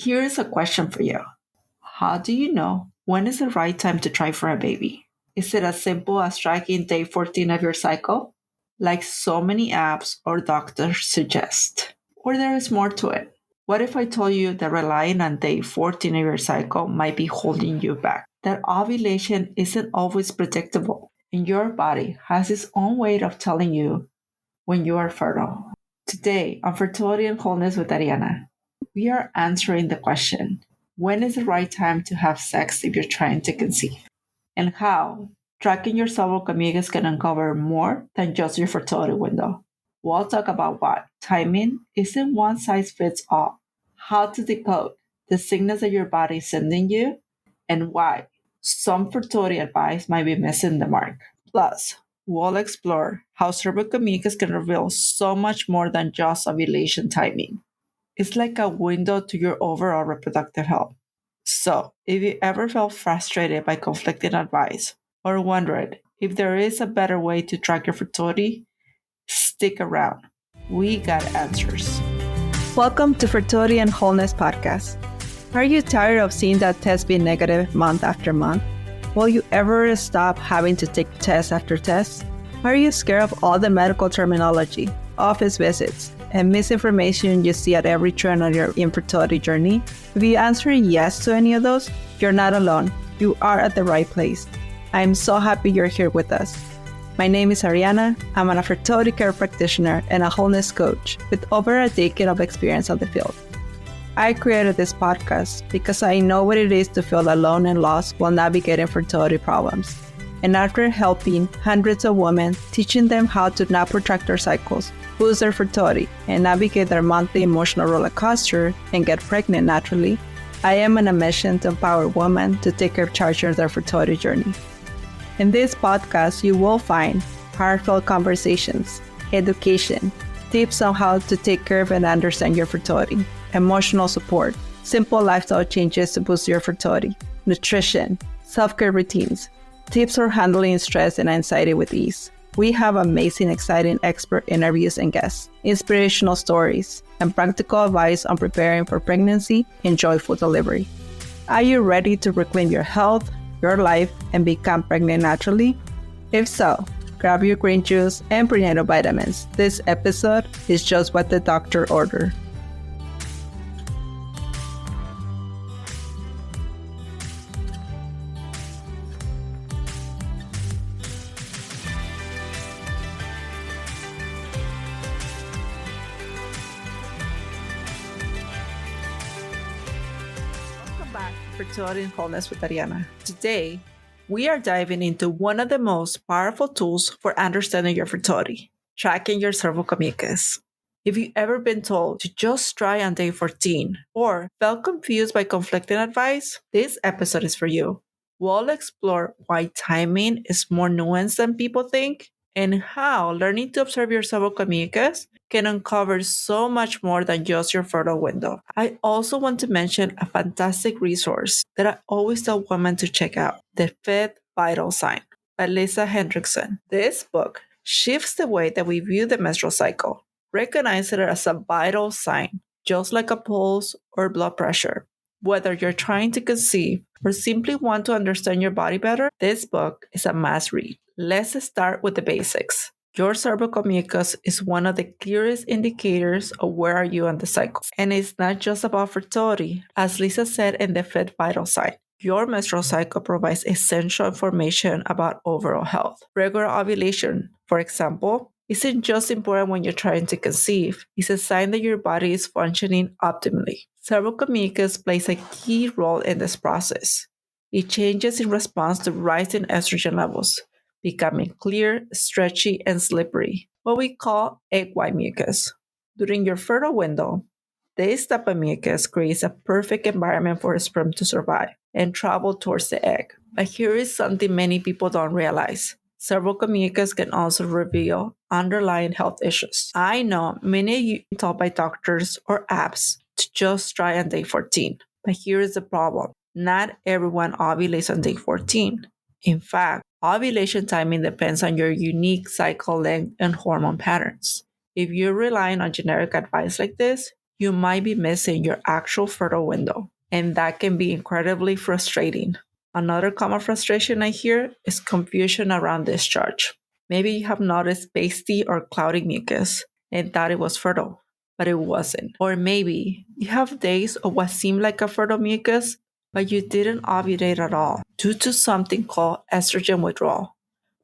Here is a question for you. How do you know when is the right time to try for a baby? Is it as simple as tracking day 14 of your cycle, like so many apps or doctors suggest? Or there is more to it? What if I told you that relying on day 14 of your cycle might be holding you back? That ovulation isn't always predictable, and your body has its own way of telling you when you are fertile. Today on Fertility and Wholeness with Arianna, we are answering the question, when is the right time to have sex if you're trying to conceive? And how tracking your cervical mucus can uncover more than just your fertility window. We'll talk about what timing isn't one size fits all, how to decode the signals that your body is sending you, and why some fertility advice might be missing the mark. Plus, we'll explore how cervical mucus can reveal so much more than just ovulation timing. It's like a window to your overall reproductive health. So, if you ever felt frustrated by conflicting advice or wondered if there is a better way to track your fertility, stick around. We got answers. Welcome to Fertility and Wholeness Podcast. Are you tired of seeing that test be negative month after month? Will you ever stop having to take test after test? Are you scared of all the medical terminology, office visits, and misinformation you see at every turn on your infertility journey? If you answer yes to any of those, you're not alone. You are at the right place. I'm so happy you're here with us. My name is Arianna. I'm a fertility care practitioner and a wholeness coach with over a decade of experience on the field. I created this podcast because I know what it is to feel alone and lost while navigating fertility problems. And after helping hundreds of women, teaching them how to not protract their cycles, boost their fertility, and navigate their monthly emotional roller coaster and get pregnant naturally, I am on a mission to empower women to take charge of their fertility journey. In this podcast, you will find heartfelt conversations, education, tips on how to take care of and understand your fertility, emotional support, simple lifestyle changes to boost your fertility, nutrition, self-care routines, tips for handling stress and anxiety with ease. We have amazing, exciting expert interviews and guests, inspirational stories, and practical advice on preparing for pregnancy and joyful delivery. Are you ready to reclaim your health, your life, and become pregnant naturally? If so, grab your green juice and prenatal vitamins. This episode is just what the doctor ordered. Fertility and Wholeness with Arianna. Today, we are diving into one of the most powerful tools for understanding your fertility, tracking your cervical mucus. If you've ever been told to just try on day 14 or felt confused by conflicting advice, this episode is for you. We'll explore why timing is more nuanced than people think and how learning to observe your cervical mucus can uncover so much more than just your fertile window. I also want to mention a fantastic resource that I always tell women to check out, The Fifth Vital Sign by Lisa Hendrickson. This book shifts the way that we view the menstrual cycle. Recognize it as a vital sign, just like a pulse or blood pressure. Whether you're trying to conceive or simply want to understand your body better, this book is a must read. Let's start with the basics. Your cervical mucus is one of the clearest indicators of where are you on the cycle. And it's not just about fertility. As Lisa said in the fifth vital sign, your menstrual cycle provides essential information about overall health. Regular ovulation, for example, isn't just important when you're trying to conceive. It's a sign that your body is functioning optimally. Cervical mucus plays a key role in this process. It changes in response to rising estrogen levels, becoming clear, stretchy, and slippery, what we call egg white mucus. During your fertile window, this type of mucus creates a perfect environment for a sperm to survive and travel towards the egg. But here is something many people don't realize. Cervical mucus can also reveal underlying health issues. I know many of you are told by doctors or apps to just try on day 14. But here is the problem. Not everyone ovulates on day 14. In fact, ovulation timing depends on your unique cycle length and hormone patterns. If you're relying on generic advice like this, you might be missing your actual fertile window, and that can be incredibly frustrating. Another common frustration I hear is confusion around discharge. Maybe you have noticed pasty or cloudy mucus and thought it was fertile, but it wasn't. Or maybe you have days of what seemed like a fertile mucus, but you didn't ovulate at all due to something called estrogen withdrawal,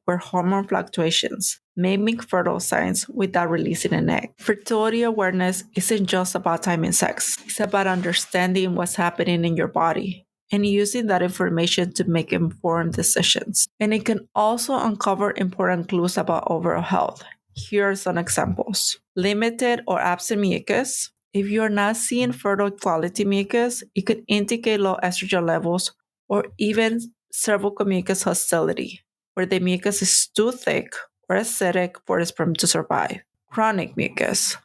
where hormone fluctuations may make fertile signs without releasing an egg. Fertility awareness isn't just about timing sex, it's about understanding what's happening in your body and using that information to make informed decisions. And it can also uncover important clues about overall health. Here are some examples. Limited or absent mucus. If you're not seeing fertile quality mucus, it could indicate low estrogen levels or even cervical mucus hostility, where the mucus is too thick or acidic for the sperm to survive. Chronic mucus.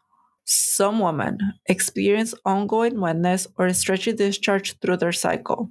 Some women experience ongoing wetness or stretchy discharge through their cycle,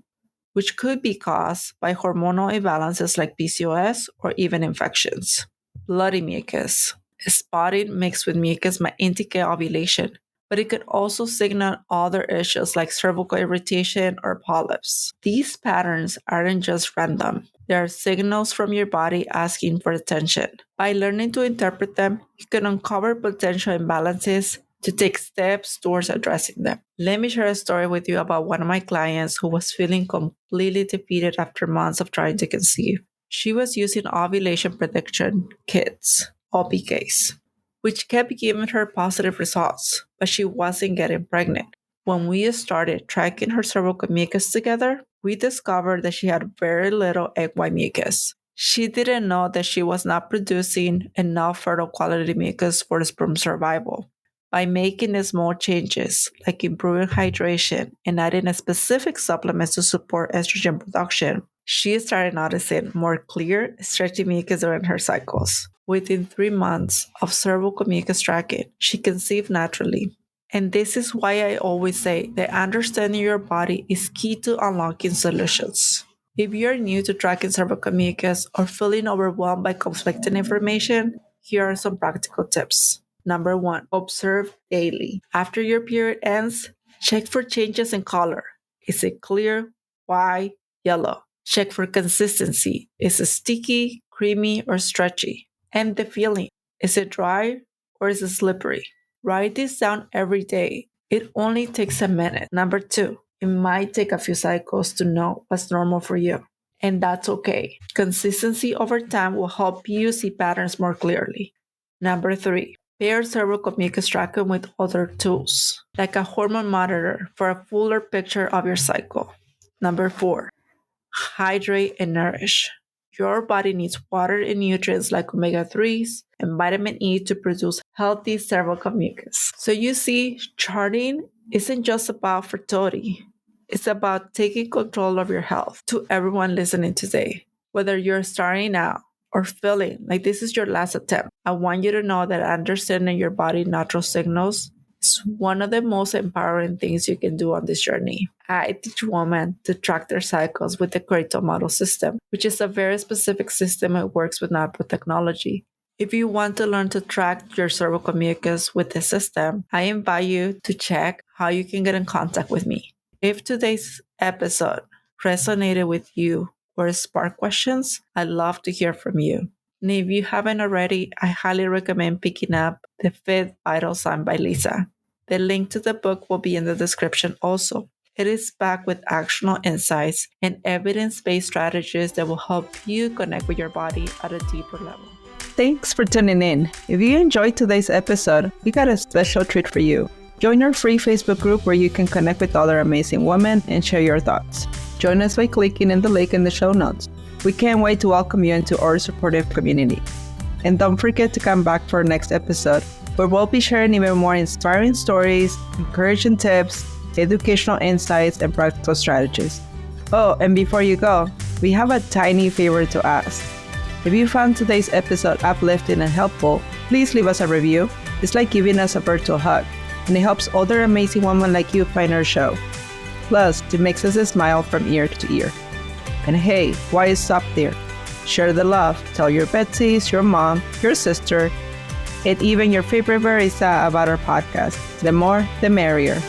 which could be caused by hormonal imbalances like PCOS or even infections. Bloody mucus. Spotting mixed with mucus might indicate ovulation, but it could also signal other issues like cervical irritation or polyps. These patterns aren't just random. They are signals from your body asking for attention. By learning to interpret them, you can uncover potential imbalances to take steps towards addressing them. Let me share a story with you about one of my clients who was feeling completely defeated after months of trying to conceive. She was using ovulation prediction kits, OPKs, which kept giving her positive results, but she wasn't getting pregnant. When we started tracking her cervical mucus together, we discovered that she had very little egg white mucus. She didn't know that she was not producing enough fertile quality mucus for the sperm survival. By making small changes, like improving hydration and adding a specific supplements to support estrogen production, she started noticing more clear, stretchy mucus during her cycles. Within 3 months of cervical mucus tracking, she conceived naturally. And this is why I always say that understanding your body is key to unlocking solutions. If you're new to tracking cervical mucus or feeling overwhelmed by conflicting information, here are some practical tips. Number 1, observe daily. After your period ends, check for changes in color. Is it clear, white, yellow? Check for consistency. Is it sticky, creamy, or stretchy? And the feeling. Is it dry or is it slippery? Write this down every day. It only takes a minute. Number 2, it might take a few cycles to know what's normal for you. And that's okay. Consistency over time will help you see patterns more clearly. Number 3, pair cervical mucus tracking with other tools, like a hormone monitor for a fuller picture of your cycle. Number 4, hydrate and nourish. Your body needs water and nutrients like omega-3s and vitamin E to produce healthy cervical mucus. So you see, charting isn't just about fertility. It's about taking control of your health. To everyone listening today, whether you're starting out or feeling like this is your last attempt, I want you to know that understanding your body's natural signals is one of the most empowering things you can do on this journey. I teach women to track their cycles with the Creator Model System, which is a very specific system that works with NAPRO technology. If you want to learn to track your cervical mucus with the system, I invite you to check how you can get in contact with me. If today's episode resonated with you or sparked questions, I'd love to hear from you. And if you haven't already, I highly recommend picking up The Fifth Vital Sign by Lisa. The link to the book will be in the description also. It is packed with actionable insights and evidence-based strategies that will help you connect with your body at a deeper level. Thanks for tuning in. If you enjoyed today's episode, we got a special treat for you. Join our free Facebook group where you can connect with other amazing women and share your thoughts. Join us by clicking in the link in the show notes. We can't wait to welcome you into our supportive community. And don't forget to come back for our next episode, where we'll be sharing even more inspiring stories, encouraging tips, educational insights, and practical strategies. Oh, and before you go, we have a tiny favor to ask. If you found today's episode uplifting and helpful, please leave us a review. It's like giving us a virtual hug, and it helps other amazing women like you find our show. Plus, it makes us smile from ear to ear. And hey, why stop there? Share the love. Tell your Betsies, your mom, your sister, and even your favorite barista about our podcast. The more, the merrier.